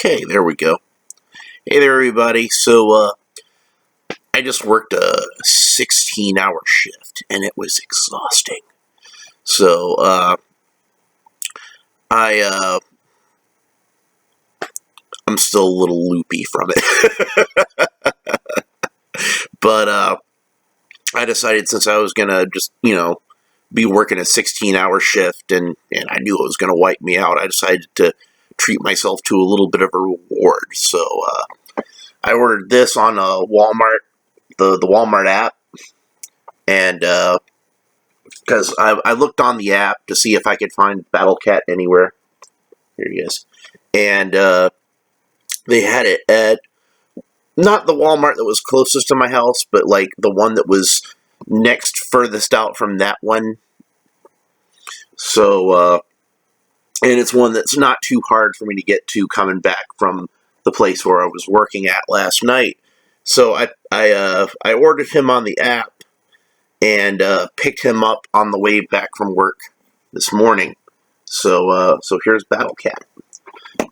Okay, there we go. Hey there, everybody. So, I just worked a 16-hour shift, and it was exhausting. So, I'm still a little loopy from it. But, I decided since I was gonna just, be working a 16-hour shift, and I knew it was gonna wipe me out, I decided to treat myself to a little bit of a reward. So, I ordered this on Walmart, the Walmart app, and because I looked on the app to see if I could find Battle Cat anywhere. Here he is. And they had it at not the Walmart that was closest to my house, but like the one that was next furthest out from that one. So, and it's one that's not too hard for me to get to coming back from the place where I was working at last night. So I ordered him on the app and picked him up on the way back from work this morning. So here's Battle Cat,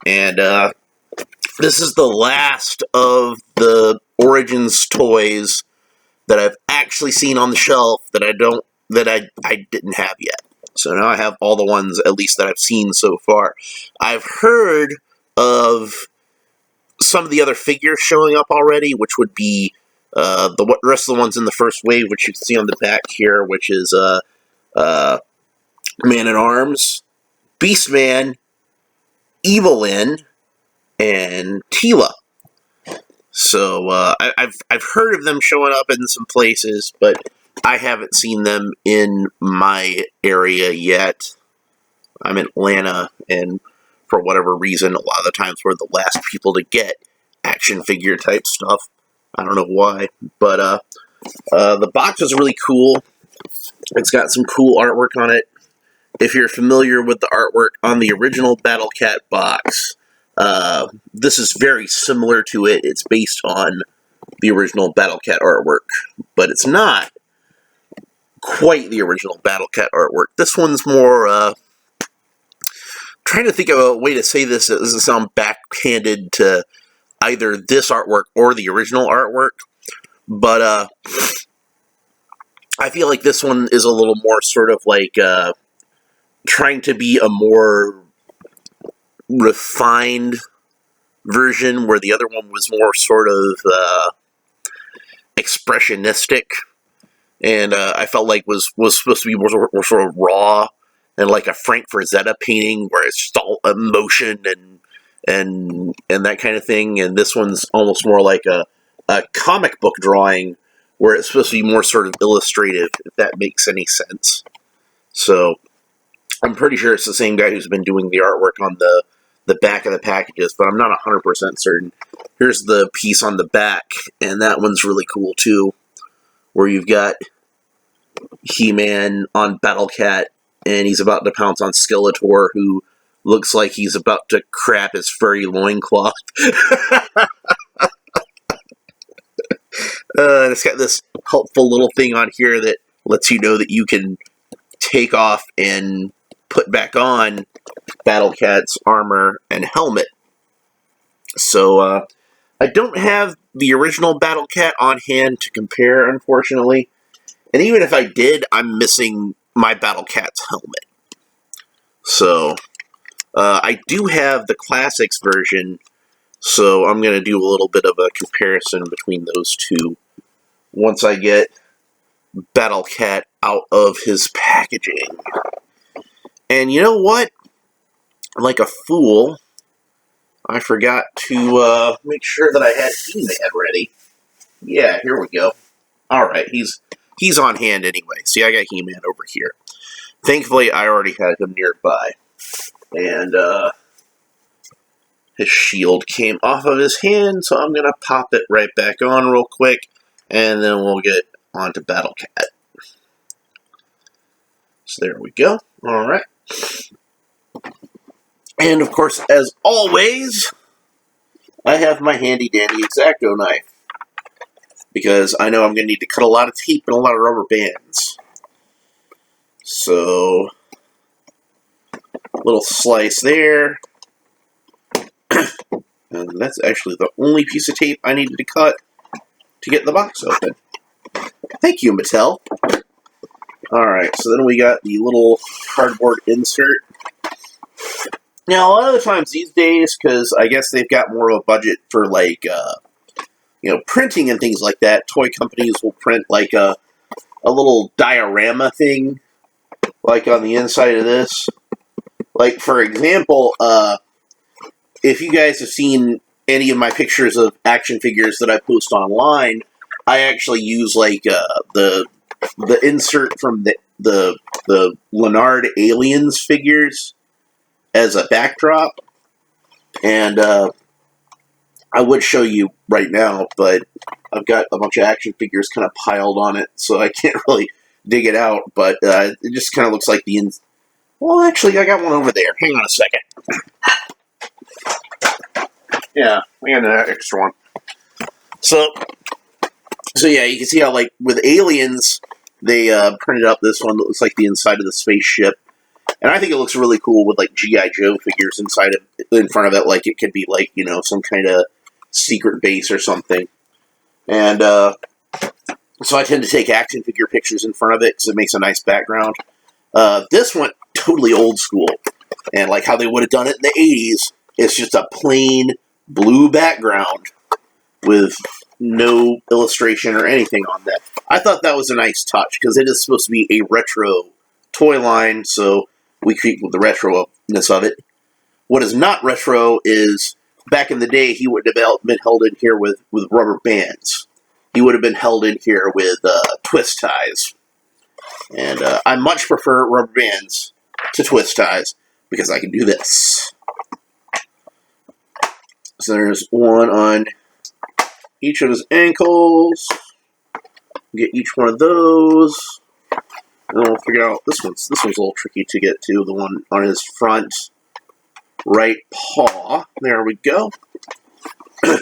and this is the last of the Origins toys that I've actually seen on the shelf that I didn't have yet. So now I have all the ones, at least that I've seen so far. I've heard of some of the other figures showing up already, which would be the rest of the ones in the first wave, which you can see on the back here, which is Man-at-Arms, Beastman, Evelyn, and Tila. So I've heard of them showing up in some places, but I haven't seen them in my area yet. I'm in Atlanta, and for whatever reason, a lot of the times we're the last people to get action figure type stuff. I don't know why, but the box is really cool. It's got some cool artwork on it. If you're familiar with the artwork on the original Battle Cat box, this is very similar to it. It's based on the original Battle Cat artwork, but it's not quite the original Battle Cat artwork. This one's more, trying to think of a way to say this that doesn't sound backhanded to either this artwork or the original artwork, but I feel like this one is a little more sort of like trying to be a more refined version, where the other one was more sort of expressionistic, and I felt like was supposed to be more sort of raw and like a Frank Frazetta painting, where it's just all emotion and that kind of thing. And this one's almost more like a comic book drawing, where it's supposed to be more sort of illustrative, if that makes any sense. So I'm pretty sure it's the same guy who's been doing the artwork on the back of the packages, but I'm not 100% certain. Here's the piece on the back, and that one's really cool too, where you've got He-Man on Battle Cat, and he's about to pounce on Skeletor, who looks like he's about to crap his furry loincloth. And it's got this helpful little thing on here that lets you know that you can take off and put back on Battle Cat's armor and helmet. So, I don't have the original Battle Cat on hand to compare, unfortunately. And even if I did, I'm missing my Battle Cat's helmet. So, I do have the Classics version, so I'm going to do a little bit of a comparison between those two once I get Battle Cat out of his packaging. And you know what? Like a fool, I forgot to make sure that I had He-Man ready. Yeah, here we go. Alright, he's on hand anyway. See, I got He-Man over here. Thankfully, I already had him nearby. And his shield came off of his hand, so I'm going to pop it right back on real quick, and then we'll get on to Battle Cat. So there we go. Alright. And of course, as always, I have my handy-dandy X-Acto knife, because I know I'm going to need to cut a lot of tape and a lot of rubber bands. So, little slice there. And that's actually the only piece of tape I needed to cut to get the box open. Thank you, Mattel. Alright, so then we got the little cardboard insert. Now, a lot of the times these days, because I guess they've got more of a budget for, like, printing and things like that, toy companies will print, like, a little diorama thing, like, on the inside of this. Like, for example, if you guys have seen any of my pictures of action figures that I post online, I actually use, like, the insert from the Leonard Aliens figures as a backdrop. And I would show you right now, but I've got a bunch of action figures kind of piled on it, so I can't really dig it out. But it just kind of looks like the... Well, actually, I got one over there. Hang on a second. Yeah, I got an extra one. So yeah, you can see how, like, with Aliens, they printed up this one that looks like the inside of the spaceship. And I think it looks really cool with, like, G.I. Joe figures in front of it, like it could be, like, some kind of secret base or something. And so I tend to take action figure pictures in front of it because it makes a nice background. This went totally old school. And, like, how they would have done it in the 80s, it's just a plain blue background with no illustration or anything on that. I thought that was a nice touch because it is supposed to be a retro toy line, so we keep with the retro-ness of it. What is not retro is, back in the day, he would have been held in here with rubber bands. He would have been held in here with twist ties. And I much prefer rubber bands to twist ties because I can do this. So there's one on each of his ankles. Get each one of those. And then we'll figure out this one's a little tricky to get to. The one on his front right paw. There we go. And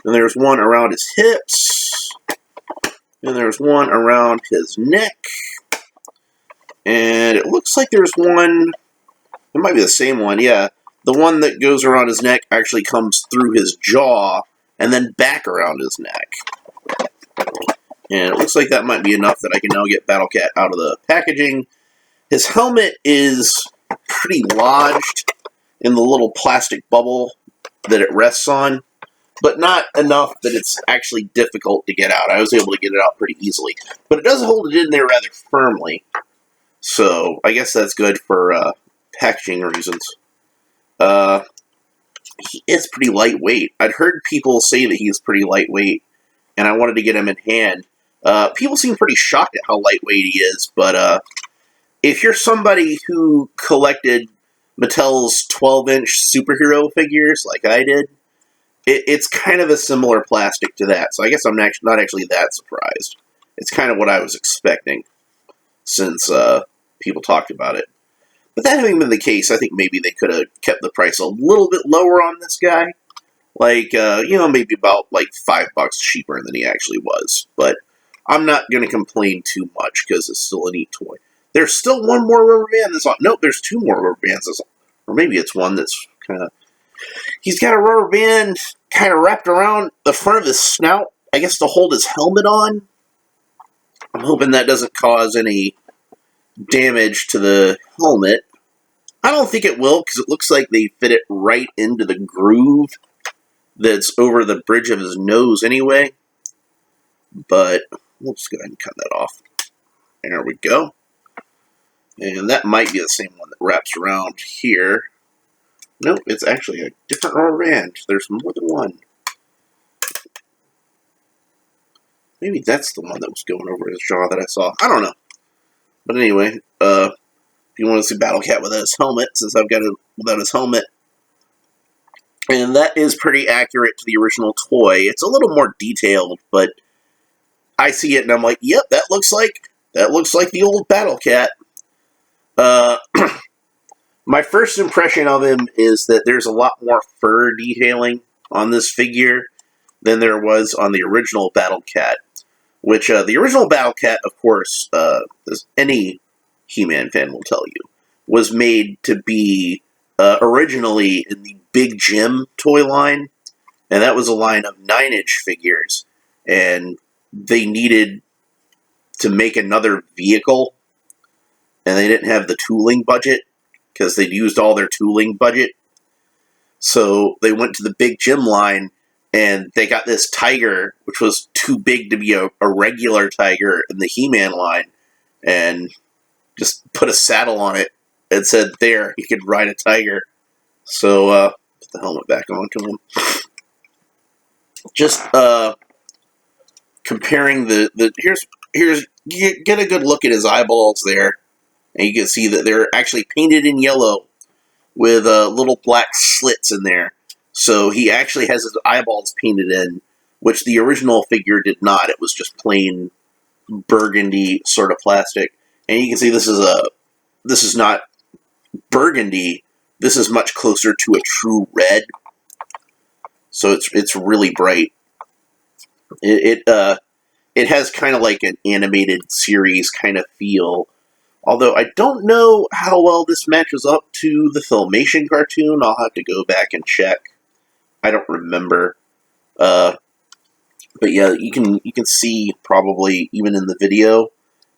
there's one around his hips. And there's one around his neck. And it looks like there's one. It might be the same one, yeah. The one that goes around his neck actually comes through his jaw and then back around his neck. And it looks like that might be enough that I can now get Battle Cat out of the packaging. His helmet is pretty lodged in the little plastic bubble that it rests on, but not enough that it's actually difficult to get out. I was able to get it out pretty easily. But it does hold it in there rather firmly. So I guess that's good for packaging reasons. He is pretty lightweight. I'd heard people say that he's pretty lightweight, and I wanted to get him in hand. People seem pretty shocked at how lightweight he is, but if you're somebody who collected Mattel's 12-inch superhero figures, like I did, it's kind of a similar plastic to that, so I guess I'm not actually that surprised. It's kind of what I was expecting, since people talked about it. But that having been the case, I think maybe they could have kept the price a little bit lower on this guy. Like, maybe about, like, $5 cheaper than he actually was. But I'm not going to complain too much, because it's still a neat toy. There's still one more rubber band that's on. Nope, there's two more rubber bands. Or maybe it's one that's kind of... He's got a rubber band kind of wrapped around the front of his snout, I guess to hold his helmet on. I'm hoping that doesn't cause any damage to the helmet. I don't think it will, because it looks like they fit it right into the groove that's over the bridge of his nose anyway. But we'll just go ahead and cut that off. There we go. And that might be the same one that wraps around here. Nope, it's actually a different rubber band. There's more than one. Maybe that's the one that was going over his jaw that I saw. I don't know. But anyway, if you want to see Battle Cat without his helmet, since I've got it without his helmet. And that is pretty accurate to the original toy. It's a little more detailed, but I see it and I'm like, yep, that looks like the old Battle Cat. My first impression of him is that there's a lot more fur detailing on this figure than there was on the original Battle Cat. Which, the original Battle Cat, of course, as any He-Man fan will tell you, was made to be originally in the Big Jim toy line and that was a line of 9-inch figures, and they needed to make another vehicle, and they didn't have the tooling budget because they'd used all their tooling budget. So they went to the Big Jim line, and they got this Tiger, which was too big to be a regular Tiger in the He-Man line, and just put a saddle on it and said, there, he could ride a Tiger. So, put the helmet back onto him. Just, comparing here's, get a good look at his eyeballs there, and you can see that they're actually painted in yellow with little black slits in there. So he actually has his eyeballs painted in, which the original figure did not. It was just plain burgundy sort of plastic. And you can see this is not burgundy. This is much closer to a true red. So it's really bright. It has kind of like an animated series kind of feel. Although I don't know how well this matches up to the Filmation cartoon. I'll have to go back and check. I don't remember. But yeah, you can see probably even in the video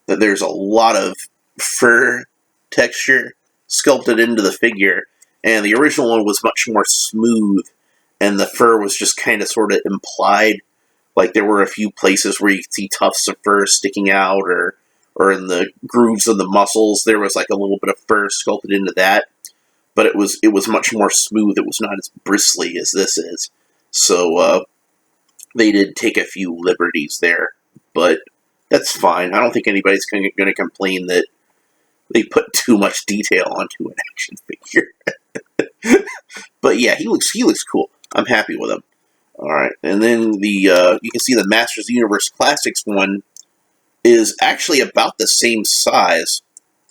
that there's a lot of fur texture sculpted into the figure. And the original one was much more smooth, and the fur was just kind of sort of implied. Like there were a few places where you could see tufts of fur sticking out, or in the grooves of the muscles, there was like a little bit of fur sculpted into that. But it was much more smooth. It was not as bristly as this is. So they did take a few liberties there, but that's fine. I don't think anybody's going to complain that they put too much detail onto an action figure. But yeah, he looks cool. I'm happy with him. All right, and then you can see the Masters of the Universe Classics one is actually about the same size.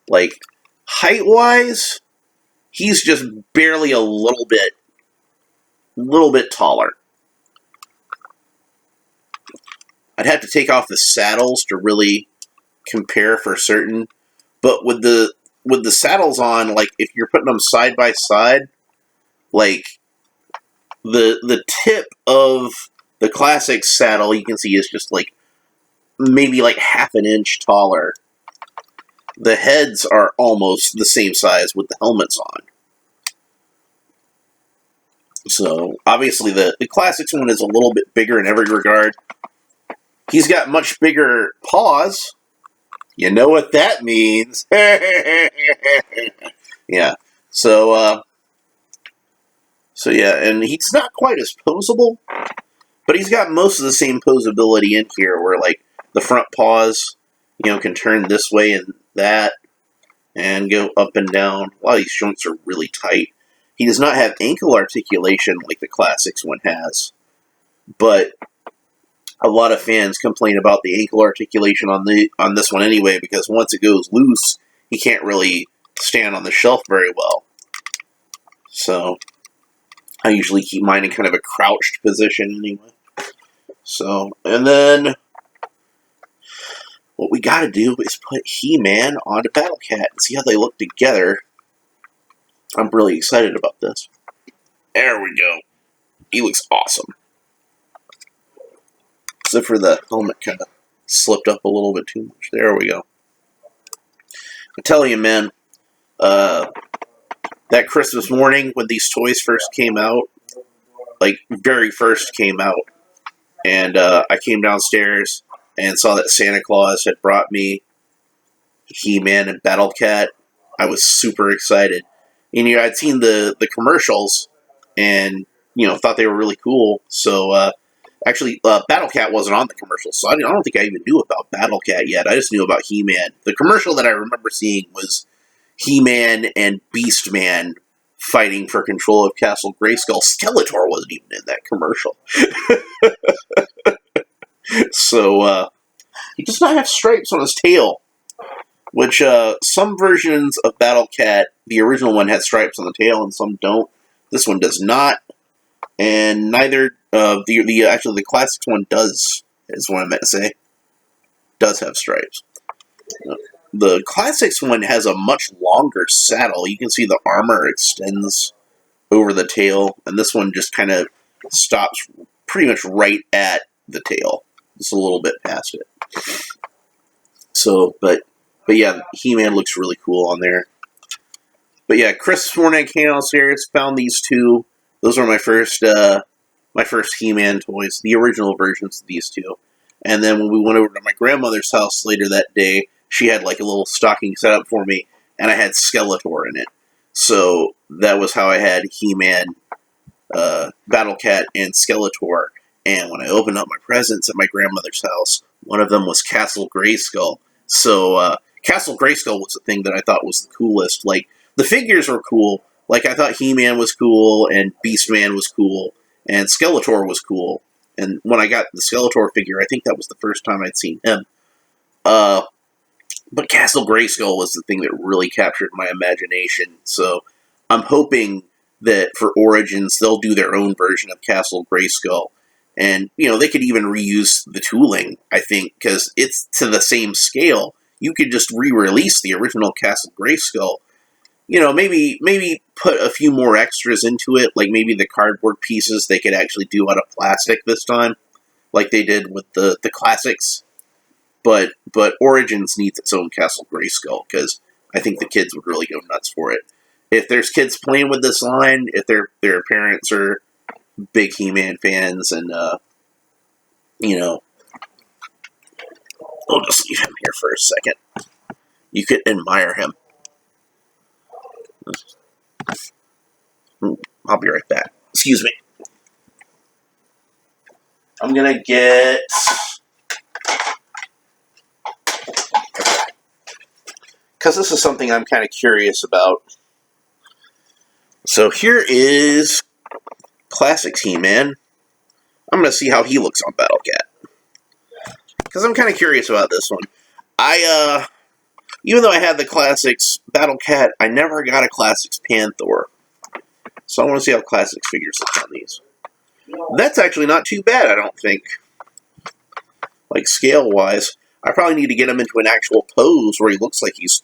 Like height-wise, he's just barely a little bit taller. I'd have to take off the saddles to really compare for certain. But with the saddles on, like if you're putting them side by side, like the tip of the classic saddle you can see is just like maybe like half an inch taller. The heads are almost the same size with the helmets on. So obviously the classics one is a little bit bigger in every regard. He's got much bigger paws. You know what that means. Yeah. So yeah, and he's not quite as posable, but he's got most of the same posability in here, where like the front paws, can turn this way and that, and go up and down. A lot of these joints are really tight. He does not have ankle articulation like the Classics one has, but a lot of fans complain about the ankle articulation on this one anyway, because once it goes loose, he can't really stand on the shelf very well. So I usually keep mine in kind of a crouched position anyway. So, and then what we gotta do is put He-Man onto Battle Cat and see how they look together. I'm really excited about this. There we go. He looks awesome. Except for the helmet kind of slipped up a little bit too much. There we go. I tell you, man, that Christmas morning when these toys first came out, like very first came out, and I came downstairs and saw that Santa Claus had brought me He-Man and Battle Cat, I was super excited. And I'd seen the commercials and thought they were really cool. So actually, Battle Cat wasn't on the commercials, so I don't think I even knew about Battle Cat yet. I just knew about He-Man. The commercial that I remember seeing was He-Man and Beast-Man fighting for control of Castle Grayskull. Skeletor wasn't even in that commercial. So he does not have stripes on his tail, which some versions of Battle Cat, the original one, had stripes on the tail and some don't. This one does not, and neither the Classics one does, is what I meant to say, does have stripes. The Classics one has a much longer saddle. You can see the armor extends over the tail, and this one just kind of stops pretty much right at the tail. It's a little bit past it. So, but yeah, He-Man looks really cool on there. But yeah, Christmas morning I came downstairs, found these two. Those were my first He-Man toys, the original versions of these two. And then when we went over to my grandmother's house later that day, she had like a little stocking set up for me, and I had Skeletor in it. So that was how I had He-Man, Battle Cat, and Skeletor. And when I opened up my presents at my grandmother's house, one of them was Castle Grayskull. So Castle Grayskull was the thing that I thought was the coolest. Like, the figures were cool. Like, I thought He-Man was cool, and Beastman was cool, and Skeletor was cool. And when I got the Skeletor figure, I think that was the first time I'd seen him. But Castle Grayskull was the thing that really captured my imagination. So I'm hoping that for Origins, they'll do their own version of Castle Grayskull. And, you know, they could even reuse the tooling, I think, because it's to the same scale. You could just re-release the original Castle Grayskull. You know, maybe put a few more extras into it, like maybe the cardboard pieces they could actually do out of plastic this time, like they did with the classics. But Origins needs its own Castle Grayskull, because I think the kids would really go nuts for it. If there's kids playing with this line, if their parents are big He-Man fans, and, you know, I'll just leave him here for a second. You could admire him. I'll be right back. Excuse me. I'm gonna get... because this is something I'm kind of curious about. So here is Classics He-Man. I'm going to see how he looks on Battle Cat, because I'm kind of curious about this one. Even though I had the Classics Battle Cat, I never got a Classics Panther. So I want to see how Classics figures look on these. That's actually not too bad, I don't think. Like, scale-wise. I probably need to get him into an actual pose where he looks like he's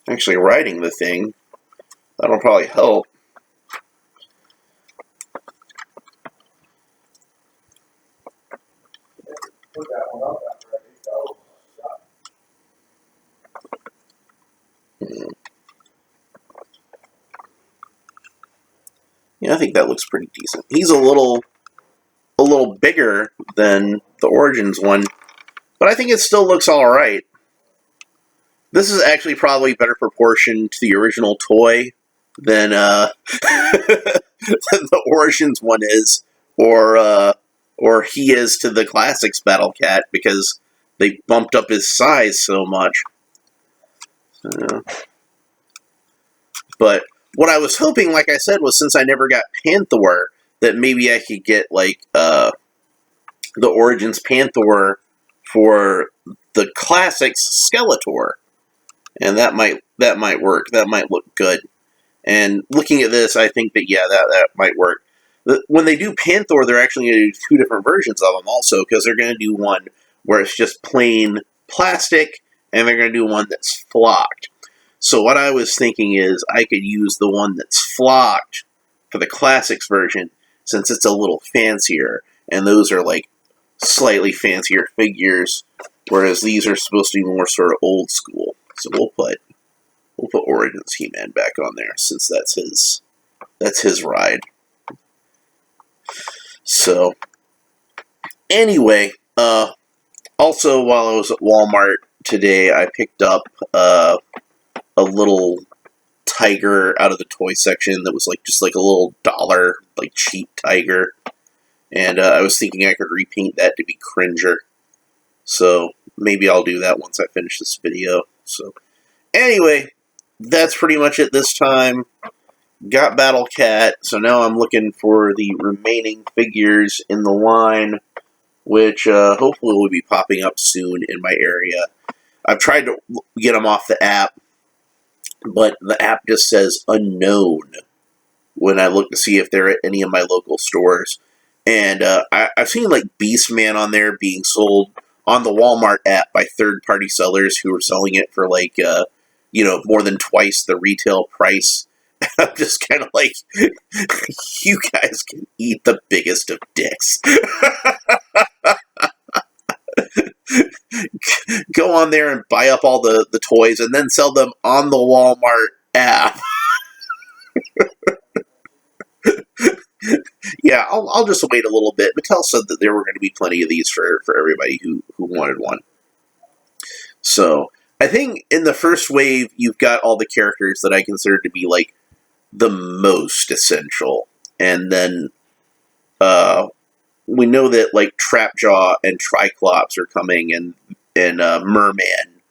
actually riding the thing. That'll probably help. Yeah, I think that looks pretty decent. He's a little bigger than the Origins one, but I think it still looks alright. This is actually probably better proportioned to the original toy than, than the Origins one is, or he is to the Classics Battle Cat, because they bumped up his size so much. But what I was hoping, like I said, was since I never got Panther, that maybe I could get, like, the Origins Panther for the Classics Skeletor. And that might work. That might look good. And looking at this, I think that, yeah, that might work. When they do Panther, they're actually going to do two different versions of them also, because they're going to do one where it's just plain plastic, and they're going to do one that's flocked. So what I was thinking is I could use the one that's flocked for the Classics version, since it's a little fancier, and those are like slightly fancier figures, whereas these are supposed to be more sort of old school. So we'll put Origins He-Man back on there, since that's his ride. So anyway, also while I was at Walmart today, I picked up a little tiger out of the toy section that was like just like a little $1, like cheap tiger, and I was thinking I could repaint that to be Cringer. So maybe I'll do that once I finish this video. So anyway, that's pretty much it this time. Got Battle Cat, so now I'm looking for the remaining figures in the line, which hopefully will be popping up soon in my area. I've tried to get them off the app, but the app just says unknown when I look to see if they're at any of my local stores. And I've seen like Beastman on there being sold on the Walmart app by third-party sellers who are selling it for like, more than twice the retail price. I'm just kind of like, you guys can eat the biggest of dicks. Go on there and buy up all the toys and then sell them on the Walmart app. Yeah, I'll just wait a little bit. Mattel said that there were going to be plenty of these for everybody who wanted one. So I think in the first wave, you've got all the characters that I consider to be like the most essential. And then we know that like Trapjaw and Triclops are coming, and Merman,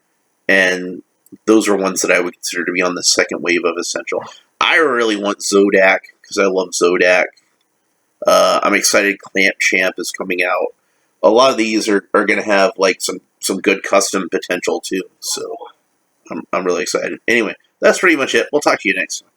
and those are ones that I would consider to be on the second wave of essential. I really want Zodak because I love Zodak. I'm excited Clamp Champ is coming out. A lot of these are going to have like some good custom potential too. So I'm really excited. Anyway, that's pretty much it. We'll talk to you next time.